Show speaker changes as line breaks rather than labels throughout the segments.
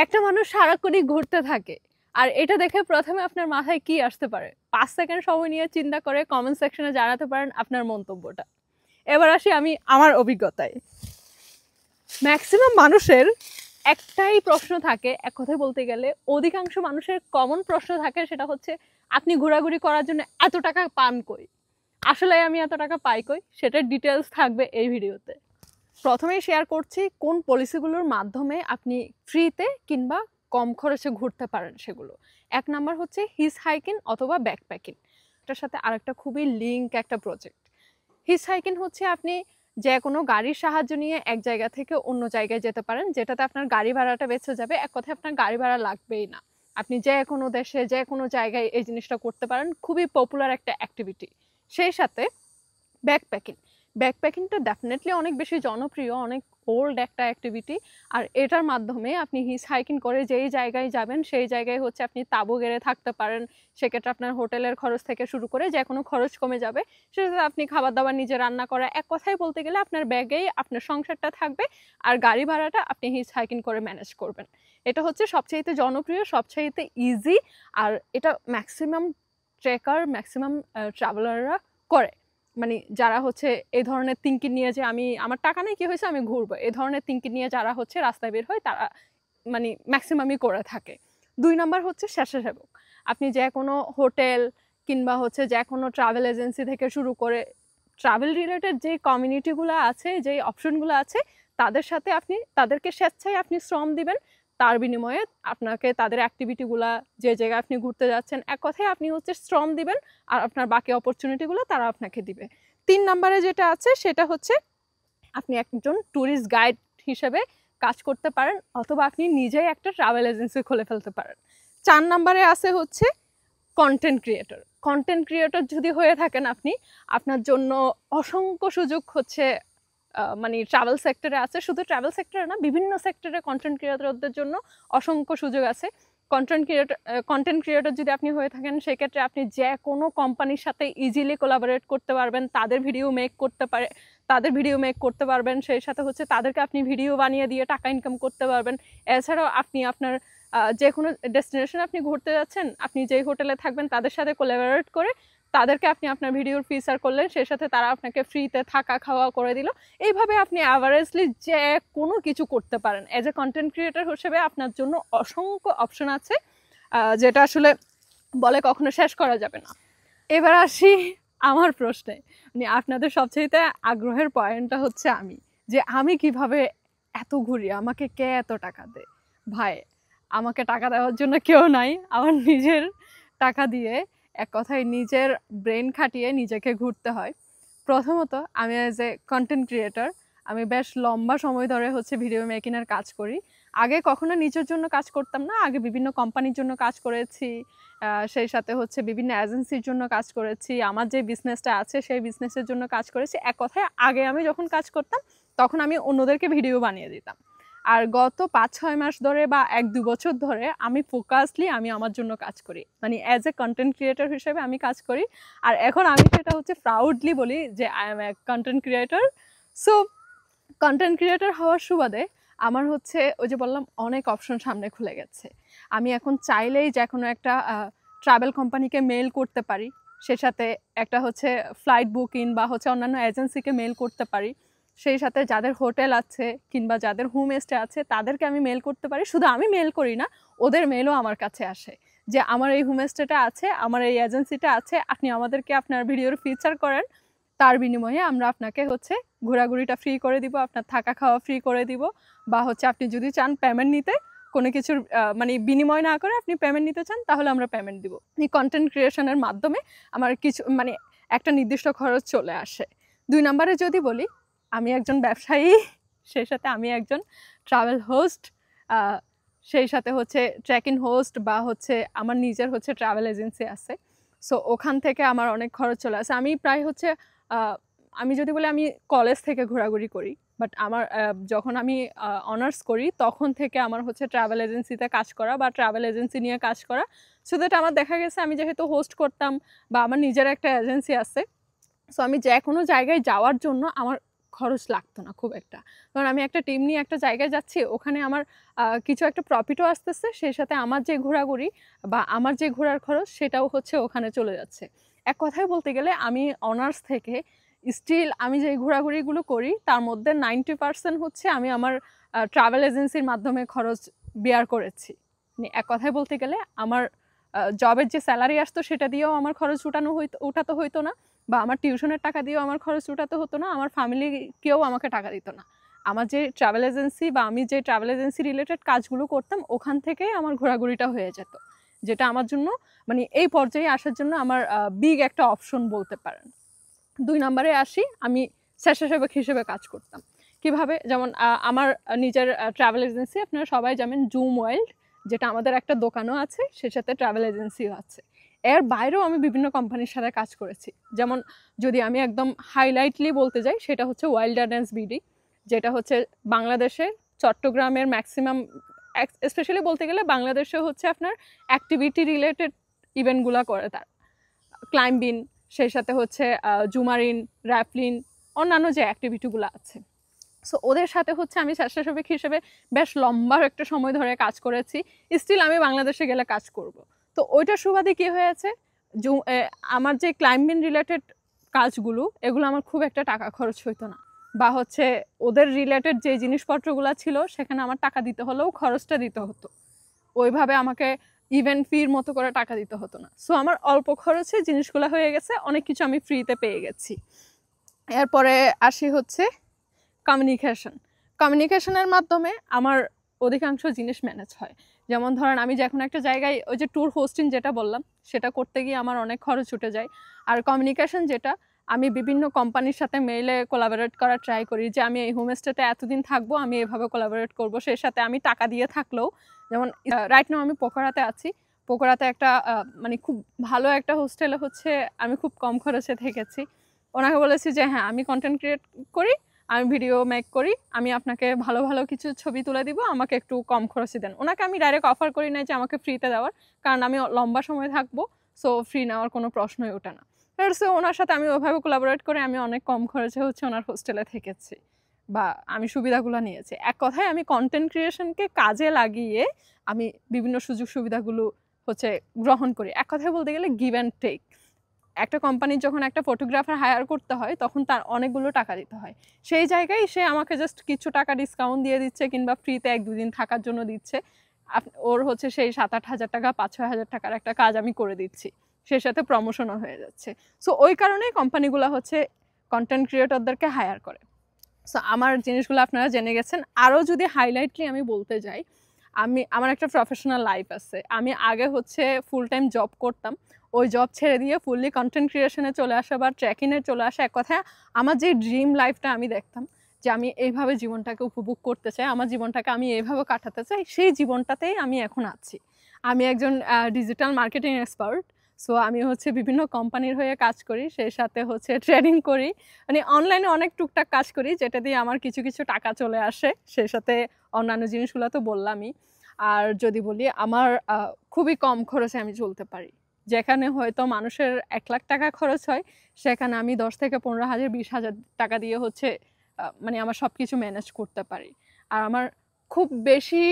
একটা মানুষ সারাক্ষণই ঘুরতে থাকে, আর এটা দেখে প্রথমে আপনার মাথায় কি আসতে পারে? 5 সেকেন্ড সময় নিয়ে চিন্তা করে কমেন্ট সেকশনে জানাতে পারেন আপনার মন্তব্যটা। এবার আসি আমি আমার অভিজ্ঞতায়। ম্যাক্সিমাম মানুষের একটাই প্রশ্ন থাকে, এক কথায় বলতে গেলে অধিকাংশ মানুষের কমন প্রশ্ন থাকে, সেটা হচ্ছে আপনি ঘোরাঘুরি করার জন্য এত টাকা পান কই? আসলে আমি এত টাকা পাই কই, সেটার ডিটেলস থাকবে এই ভিডিওতে। প্রথমেই শেয়ার করছি কোন পলিসিগুলোর মাধ্যমে আপনি ফ্রিতে কিংবা কম খরচে ঘুরতে পারেন সেগুলো। 1 নাম্বার হচ্ছে হিচ হাইকিং অথবা ব্যাকপ্যাকিং। এটার সাথে আরেকটা খুবই লিঙ্ক একটা প্রজেক্ট। হিচ হাইকিং হচ্ছে আপনি যে কোনো গাড়ির সাহায্য নিয়ে এক জায়গা থেকে অন্য জায়গায় যেতে পারেন, যেটাতে আপনার গাড়ি ভাড়াটা বেঁচে যাবে। এক কথায় আপনার গাড়ি ভাড়া লাগবেই না, আপনি যে কোনো দেশে যে কোনো জায়গায় এই জিনিসটা করতে পারেন। খুবই পপুলার একটা অ্যাক্টিভিটি। সেই সাথে ব্যাকপ্যাকিং। ব্যাকপ্যাকিংটা ডেফিনেটলি অনেক বেশি জনপ্রিয়, অনেক ওল্ড একটা অ্যাক্টিভিটি। আর এটার মাধ্যমে আপনি হিচ হাইকিং করে যেই জায়গায় যাবেন সেই জায়গায় হচ্ছে আপনি তাঁবু গেড়ে থাকতে পারেন। সেক্ষেত্রে আপনার হোটেলের খরচ থেকে শুরু করে যে কোনো খরচ কমে যাবে। সেটাতে আপনি খাবার দাবার নিজে রান্না করা, এক কথায় বলতে গেলে আপনার ব্যাগেই আপনার সংসারটা থাকবে, আর গাড়ি ভাড়াটা আপনি হিচ হাইকিং করে ম্যানেজ করবেন। এটা হচ্ছে সবচাইতে জনপ্রিয়, সবচাইতে ইজি, আর এটা ম্যাক্সিমাম ট্রেকার, ম্যাক্সিমাম ট্রাভেলাররা করে। মানে যারা হচ্ছে এই ধরনের থিঙ্কিং নিয়ে যে আমি আমার টাকা নেই, কি হয়েছে আমি ঘুরবো, এই ধরনের থিঙ্কিং নিয়ে যারা হচ্ছে রাস্তায় বের হয় তারা মানে ম্যাক্সিমামই করে থাকে। 2 নাম্বার হচ্ছে স্বেচ্ছাসেবক। আপনি যে কোনো হোটেল কিংবা হচ্ছে যে কোনো ট্রাভেল এজেন্সি থেকে শুরু করে ট্রাভেল রিলেটেড যে কমিউনিটিগুলো আছে, যে অপশনগুলো আছে, তাদের সাথে আপনি তাদেরকে স্বেচ্ছায় আপনি শ্রম দিবেন। তার বিনিময়ে আপনাকে তাদের অ্যাক্টিভিটিগুলা, যে জায়গায় আপনি ঘুরতে যাচ্ছেন, এক কথায় আপনি হচ্ছে শ্রম দিবেন, আর আপনার বাকি অপরচুনিটিগুলো তারা আপনাকে দিবে। 3 নাম্বারে যেটা আছে সেটা হচ্ছে আপনি একজন ট্যুরিস্ট গাইড হিসেবে কাজ করতে পারেন, অথবা আপনি নিজেই একটা ট্রাভেল এজেন্সি খুলে ফেলতে পারেন। 4 নাম্বারে আছে হচ্ছে কন্টেন্ট ক্রিয়েটর। কন্টেন্ট ক্রিয়েটর যদি হয়ে থাকেন আপনি, আপনার জন্য অসংখ্য সুযোগ হচ্ছে মানে ট্রাভেল সেক্টরে আছে। শুধু ট্রাভেল সেক্টরে না, বিভিন্ন সেক্টরে কন্টেন্ট ক্রিয়েটরদের জন্য অসংখ্য সুযোগ আছে। কন্টেন্ট ক্রিয়েটর যদি আপনি হয়ে থাকেন, সেক্ষেত্রে আপনি যে কোনো কোম্পানির সাথে ইজিলি কোলাবোরেট করতে পারবেন, তাদের ভিডিও মেক করতে পারবেন। সেই সাথে হচ্ছে তাদেরকে আপনি ভিডিও বানিয়ে দিয়ে টাকা ইনকাম করতে পারবেন। এছাড়াও আপনি আপনার যে কোনো ডেস্টিনেশনে আপনি ঘুরতে যাচ্ছেন, আপনি যেই হোটেলে থাকবেন তাদের সাথে কোলাবোরেট করে তাদেরকে আপনি আপনার ভিডিওর ফিচার করলেন, সেই সাথে তারা আপনাকে ফ্রিতে থাকা খাওয়া করে দিল। এইভাবে আপনি অ্যাভারেজলি যে কোনো কিছু করতে পারেন। এজ এ কন্টেন্ট ক্রিয়েটর হিসেবে আপনার জন্য অসংখ্য অপশন আছে, যেটা আসলে বলে কখনো শেষ করা যাবে না। এবার আসি আমার প্রশ্নে। মানে আপনাদের সবচেয়ে আগ্রহের পয়েন্টটা হচ্ছে আমি কিভাবে এত ঘুরি, আমাকে কে এত টাকা দেয়? ভাই, আমাকে টাকা দেওয়ার জন্য কেউ নাই। আমার নিজের টাকা দিয়ে, এক কথায় নিজের ব্রেন খাটিয়ে নিজেকে ঘুরতে হয়। প্রথমত আমি অ্যাজ এ কন্টেন্ট ক্রিয়েটর, আমি বেশ লম্বা সময় ধরে হচ্ছে ভিডিও মেকিংয়ের কাজ করি। আগে কখনো নিজের জন্য কাজ করতাম না, আগে বিভিন্ন কোম্পানির জন্য কাজ করেছি, সেই সাথে হচ্ছে বিভিন্ন এজেন্সির জন্য কাজ করেছি, আমার যে বিজনেসটা আছে সেই বিজনেসের জন্য কাজ করেছি। এক কথায় আগে আমি যখন কাজ করতাম তখন আমি অন্যদেরকে ভিডিও বানিয়ে দিতাম। আর গত 5-6 মাস ধরে বা 1-2 বছর ধরে আমি ফোকাসলি আমার জন্য কাজ করি, মানে অ্যাজ এ কন্টেন্ট ক্রিয়েটর হিসেবে আমি কাজ করি। আর এখন আমি সেটা হচ্ছে প্রাউডলি বলি যে I M A content creator. So content creator হওয়ার সুবাদে আমার হচ্ছে ওই যে বললাম অনেক অপশন সামনে খুলে গেছে। আমি এখন চাইলেই যে কোনো একটা ট্রাভেল কোম্পানিকে মেল করতে পারি, সেই সাথে একটা হচ্ছে ফ্লাইট বুকিং বা হচ্ছে অন্যান্য এজেন্সিকে মেল করতে পারি, সেই সাথে যাদের হোটেল আছে কিংবা যাদের হোম স্টে আছে তাদেরকে আমি মেল করতে পারি। শুধু আমি মেল করি না, ওদের মেলও আমার কাছে আসে যে আমার এই হোম স্টেটা আছে, আমার এই এজেন্সিটা আছে, আপনি আমাদেরকে আপনার ভিডিওর ফিচার করেন, তার বিনিময়ে আমরা আপনাকে হচ্ছে ঘোরাঘুরিটা ফ্রি করে দিব, আপনার থাকা খাওয়া ফ্রি করে দিব, বা হচ্ছে আপনি যদি চান পেমেন্ট নিতে, কোনো কিছুর মানে বিনিময় না করে আপনি পেমেন্ট নিতে চান, তাহলে আমরা পেমেন্ট দিব। এই কন্টেন্ট ক্রিয়েশনের মাধ্যমে আমার কিছু মানে একটা নির্দিষ্ট খরচ চলে আসে। 2 নাম্বারে যদি বলি, আমি একজন ব্যবসায়ী, সেই সাথে আমি একজন ট্রাভেল হোস্ট, সেই সাথে হচ্ছে ট্রেকিং হোস্ট, বা হচ্ছে আমার নিজের হচ্ছে ট্রাভেল এজেন্সি আছে। সো ওখান থেকে আমার অনেক খরচ চলে আসে। আমি প্রায় হচ্ছে আমি যদি বলি আমি কলেজ থেকে ঘোরাঘুরি করি, বাট আমার যখন আমি অনার্স করি তখন থেকে আমার হচ্ছে ট্রাভেল এজেন্সিতে কাজ করা বা ট্রাভেল এজেন্সি নিয়ে কাজ করা। সো দ্যাট আমার দেখা গেছে আমি যেহেতু হোস্ট করতাম বা আমার নিজের একটা এজেন্সি আছে, সো আমি যে কোনো জায়গায় যাওয়ার জন্য আমার খরচ লাগতো না খুব একটা। কারণ আমি একটা টিম নিয়ে একটা জায়গায় যাচ্ছি, ওখানে আমার কিছু একটা প্রফিটও আসতেছে, সেই সাথে আমার যে ঘোরাঘুরি বা আমার যে ঘোরার খরচ সেটাও হচ্ছে ওখানে চলে যাচ্ছে। এক কথায় বলতে গেলে আমি অনার্স থেকে স্টিল আমি যে ঘোরাঘুরিগুলো করি তার মধ্যে 90% হচ্ছে আমি আমার ট্রাভেল এজেন্সির মাধ্যমে খরচ বেয়ার করেছি। মানে এক কথায় বলতে গেলে আমার জবের যে স্যালারি আসতো সেটা দিয়েও আমার খরচ উঠাতে হইতো না, বা আমার টিউশনের টাকা দিয়েও আমার খরচ উঠাতে হতো না, আমার ফ্যামিলি কেউ আমাকে টাকা দিত না। আমার যে ট্রাভেল এজেন্সি বা আমি যে ট্রাভেল এজেন্সি রিলেটেড কাজগুলো করতাম ওখান থেকেই আমার ঘোরাঘুরিটা হয়ে যেত, যেটা আমার জন্য মানে এই পর্যায়ে আসার জন্য আমার বিগ একটা অপশন বলতে পারেন। 2 নম্বরে আসি, আমি স্বেচ্ছাসেবক হিসেবে কাজ করতাম। কিভাবে? যেমন আমার নিজের ট্রাভেল এজেন্সি, আপনারা সবাই জানেন জুম ওয়ার্ল্ড, যেটা আমাদের একটা দোকানও আছে, সেই সাথে ট্রাভেল এজেন্সিও আছে। এর বাইরেও আমি বিভিন্ন কোম্পানির সাথে কাজ করেছি। যেমন যদি আমি একদম হাইলাইটলি বলতে যাই, সেটা হচ্ছে ওয়াইল্ডারনেস বিডি, যেটা হচ্ছে বাংলাদেশে চট্টগ্রামের ম্যাক্সিমাম, স্পেশালি বলতে গেলে বাংলাদেশে হচ্ছে আপনার অ্যাক্টিভিটি রিলেটেড ইভেন্টগুলো করে তার, ক্লাইম্বিং, সেই সাথে হচ্ছে জুমারিন, র্যাপলিন, অন্যান্য যে অ্যাক্টিভিটিগুলো আছে। সো ওদের সাথে হচ্ছে আমি স্বেচ্ছাসেবক হিসেবে বেশ লম্বা একটা সময় ধরে কাজ করেছি। স্টিল আমি বাংলাদেশে গেলে কাজ করব। তো ওইটার সুবাদে কী হয়েছে, আমার যে ক্লাইম্বিং রিলেটেড কাজগুলো, এগুলো আমার খুব একটা টাকা খরচ হইতো না, বা হচ্ছে ওদের রিলেটেড যে জিনিসপত্রগুলো ছিল সেখানে আমার টাকা দিতে হলেও খরচটা দিতে হতো, ওইভাবে আমাকে ইভেন্ট ফির মতো করে টাকা দিতে হতো না। সো আমার অল্প খরচে জিনিসগুলো হয়ে গেছে, অনেক কিছু আমি ফ্রিতে পেয়ে গেছি। এরপরে আসি হচ্ছে কমিউনিকেশনের মাধ্যমে আমার অধিকাংশ জিনিস ম্যানেজ হয়। যেমন ধরেন আমি যখন একটা জায়গায় ওই যে ট্যুর হোস্টিং যেটা বললাম, সেটা করতে গিয়ে আমার অনেক খরচ উঠে যায়। আর কমিউনিকেশন যেটা, আমি বিভিন্ন কোম্পানির সাথে মেইলে কোলাবোরেট করার ট্রাই করি যে আমি এই হোমস্টেতে এতদিন থাকবো, আমি এভাবে কোলাবোরেট করবো, সেই সাথে আমি টাকা দিয়ে থাকলেও, যেমন রাইট নাও আমি পোখরাতে আছি, পোখরাতে একটা মানে খুব ভালো একটা হোস্টেলে হচ্ছে আমি খুব কম খরচে থেকেছি। ওনাকে বলেছি যে হ্যাঁ আমি কন্টেন্ট ক্রিয়েট করি, আমি ভিডিও মেক করি, আমি আপনাকে ভালো ভালো কিছু ছবি তুলে দিব, আমাকে একটু কম খরচে দেন। ওনাকে আমি ডাইরেক্ট অফার করি নাই যে আমাকে ফ্রিতে দেওয়ার, কারণ আমি লম্বা সময় থাকবো, সো ফ্রি নেওয়ার কোনো প্রশ্নই ওঠে না। সো ওনার সাথে আমি ওইভাবে কোলাবোরেট করে আমি অনেক কম খরচে হচ্ছে ওনার হোস্টেলে থেকেছি, বা আমি সুবিধাগুলো নিয়েছি। এক কথায় আমি কন্টেন্ট ক্রিয়েশনকে কাজে লাগিয়ে আমি বিভিন্ন সুযোগ সুবিধাগুলো হচ্ছে গ্রহণ করি। এক কথায় বলতে গেলে গিভ অ্যান্ড টেক। একটা কোম্পানির যখন একটা ফটোগ্রাফার হায়ার করতে হয় তখন তার অনেকগুলো টাকা দিতে হয়, সেই জায়গায় সে আমাকে জাস্ট কিছু টাকা ডিসকাউন্ট দিয়ে দিচ্ছে, কিংবা ফ্রিতে 1-2 দিন থাকার জন্য দিচ্ছে। ওর হচ্ছে সেই 7-8 হাজার টাকা, 5-6 হাজার টাকার একটা কাজ আমি করে দিচ্ছি, সেই সাথে প্রমোশনও হয়ে যাচ্ছে। সো ওই কারণেই কোম্পানিগুলো হচ্ছে কন্টেন্ট ক্রিয়েটরদেরকে হায়ার করে। সো আমার জিনিসগুলো আপনারা জেনে গেছেন। আরও যদি হাইলাইটলি আমি বলতে যাই, আমার একটা প্রফেশনাল লাইফ আছে। আমি আগে হচ্ছে ফুল টাইম জব করতাম, ওই জব ছেড়ে দিয়ে ফুললি কন্টেন্ট ক্রিয়েশনে চলে আসা বা ট্র্যাকিংয়ে চলে আসা। এক কথায় আমার যে ড্রিম লাইফটা আমি দেখতাম যে আমি এইভাবে জীবনটাকে উপভোগ করতে চাই, আমার জীবনটাকে আমি এইভাবে কাটাতে চাই, সেই জীবনটাতেই আমি এখন আছি। আমি একজন ডিজিটাল মার্কেটিং এক্সপার্ট। সো আমি হচ্ছে বিভিন্ন কোম্পানির হয়ে কাজ করি, সেই সাথে হচ্ছে ট্রেডিং করি, মানে অনলাইনে অনেক টুকটাক কাজ করি, যেটা দিয়ে আমার কিছু কিছু টাকা চলে আসে, সেই সাথে অন্যান্য জিনিসগুলো তো বললামই। আর যদি বলি আমার খুবই কম খরচে আমি চলতে পারি। যেখানে হয়তো মানুষের 1 লাখ টাকা খরচ হয়, সেখানে আমি 10 থেকে 15,000, 20,000 টাকা দিয়ে হচ্ছে মানে আমার সব কিছু ম্যানেজ করতে পারি। আর আমার খুব বেশি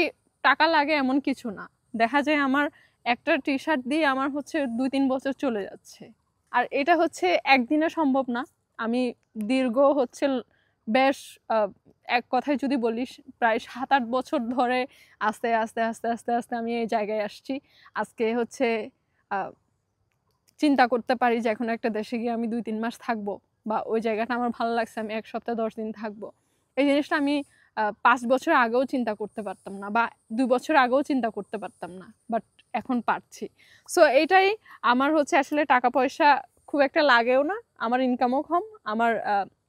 টাকা লাগে এমন কিছু না। দেখা যায় আমার একটা টি শার্ট দিয়ে আমার হচ্ছে 2-3 বছর চলে যাচ্ছে। আর এটা হচ্ছে একদিনে সম্ভব না। আমি দীর্ঘ হচ্ছে বেশ এক কথায় যদি বলিস প্রায় 7-8 বছর ধরে আস্তে আস্তে আস্তে আস্তে আস্তে আমি এই জায়গায় আসছি। আজকে হচ্ছে চিন্তা করতে পারি যে এখন একটা দেশে গিয়ে আমি 2-3 মাস থাকবো, বা ওই জায়গাটা আমার ভালো লাগছে, আমি 1 সপ্তাহ 10 দিন থাকবো। এই জিনিসটা আমি 5 বছর আগেও চিন্তা করতে পারতাম না, বা 2 বছর আগেও চিন্তা করতে পারতাম না, বাট এখন পারছি। সো এইটাই আমার হচ্ছে আসলে টাকা পয়সা খুব একটা লাগেও না, আমার ইনকামও কম। আমার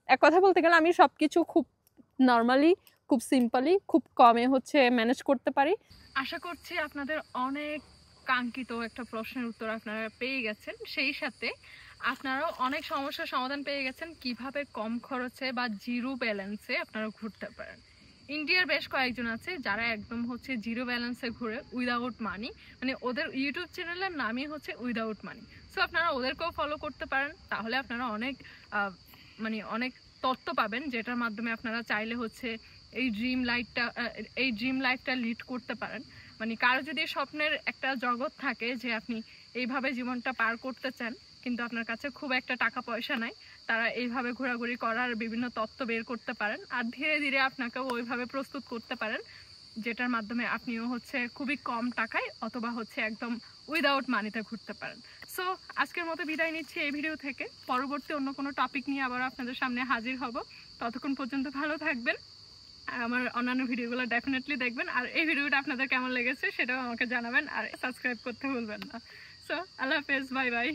এক কথা বলতে গেলে আমি সব কিছু খুব নর্মালি, খুব সিম্পলি, খুব কমে হচ্ছে ম্যানেজ করতে পারি। আশা করছি আপনাদের অনেক কাঙ্ক্ষিত একটা প্রশ্নের উত্তর আপনারা পেয়ে গেছেন, সেই সাথে আপনারাও অনেক সমস্যার সমাধান পেয়ে গেছেন কিভাবে কম খরচে বা জিরো ব্যালেন্সে আপনারা ঘুরতে পারেন। ইন্ডিয়ার বেশ কয়েকজন আছে যারা একদম হচ্ছে জিরো ব্যালেন্সে ঘুরে, উইদাউট মানি, মানে ওদের ইউটিউব চ্যানেলের নামই হচ্ছে উইদাউট মানি। সো আপনারা ওদেরকেও ফলো করতে পারেন, তাহলে আপনারা অনেক মানে অনেক তথ্য পাবেন, যেটার মাধ্যমে আপনারা চাইলে হচ্ছে এই ড্রিম লাইফটা লিড করতে পারেন। মানে কারো যদি স্বপ্নের একটা জগৎ থাকে যে আপনি এইভাবে জীবনটা পার করতে চান, কিন্তু আপনার কাছে খুব একটা টাকা পয়সা নাই, তারা এইভাবে ঘোরাঘুরি করার বিভিন্ন তত্ত্ব বের করতে পারেন আর ধীরে ধীরে আপনাকেও ওইভাবে প্রস্তুত করতে পারেন, যেটার মাধ্যমে আপনিও হচ্ছে খুবই কম টাকায় অথবা হচ্ছে একদম উইদাউট মানিতে ঘুরতে পারেন। সো আজকের মতো বিদায় নিচ্ছি এই ভিডিও থেকে। পরবর্তী অন্য কোনো টপিক নিয়ে আবার আপনাদের সামনে হাজির হব। ততক্ষণ পর্যন্ত ভালো থাকবেন আর আমার অন্যান্য ভিডিওগুলো ডেফিনেটলি দেখবেন। আর এই ভিডিওটা আপনাদের কেমন লেগেছে সেটাও আমাকে জানাবেন, আর সাবস্ক্রাইব করতে ভুলবেন না। সো আল্লাহ হাফেজ, বাই বাই।